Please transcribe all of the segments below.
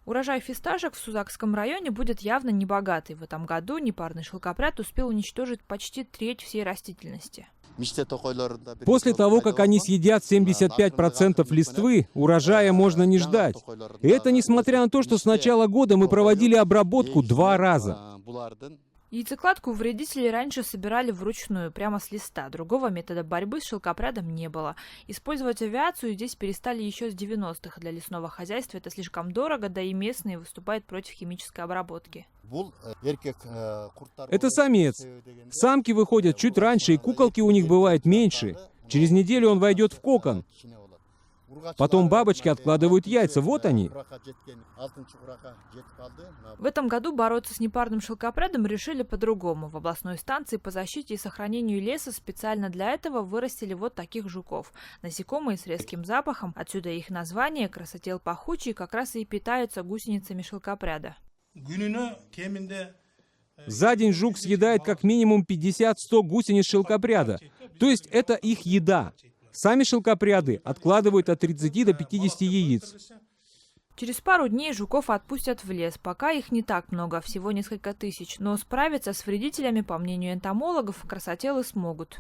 Урожай фисташек в Сузакском районе будет явно небогатый. В этом году непарный шелкопряд успел уничтожить почти треть всей растительности. После того, как они съедят 75% листвы, урожая можно не ждать. И это несмотря на то, что с начала года мы проводили обработку 2 раза. Яйцекладку вредители раньше собирали вручную, прямо с листа. Другого метода борьбы с шелкопрядом не было. Использовать авиацию здесь перестали еще с 90-х. Для лесного хозяйства это слишком дорого, да и местные выступают против химической обработки. Это самец. Самки выходят чуть раньше, и куколки у них бывает меньше. Через неделю он войдет в кокон. Потом бабочки откладывают яйца, вот они. В этом году бороться с непарным шелкопрядом решили по-другому. В областной станции по защите и сохранению леса специально для этого вырастили вот таких жуков. Насекомые с резким запахом, отсюда их название, красотел пахучий, как раз и питаются гусеницами шелкопряда. За день жук съедает как минимум 50-100 гусениц шелкопряда. То есть это их еда. Сами шелкопряды откладывают от 30 до 50 яиц. Через пару дней жуков отпустят в лес. Пока их не так много, всего несколько тысяч. Но справиться с вредителями, по мнению энтомологов, красотелы смогут.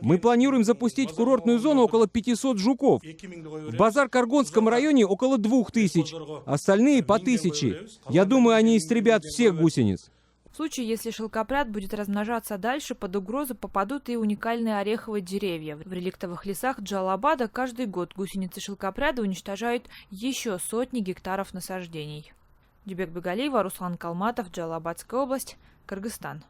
Мы планируем запустить в курортную зону около 500 жуков. В Базар-Каргонском районе около 2000. Остальные по 1000. Я думаю, они истребят всех гусениц. В случае, если шелкопряд будет размножаться дальше, под угрозу попадут и уникальные ореховые деревья. В реликтовых лесах Джалалабада каждый год гусеницы шелкопряда уничтожают еще сотни гектаров насаждений. Дюбек Бегалиева, Руслан Калматов, Джалалабадская область, Кыргызстан.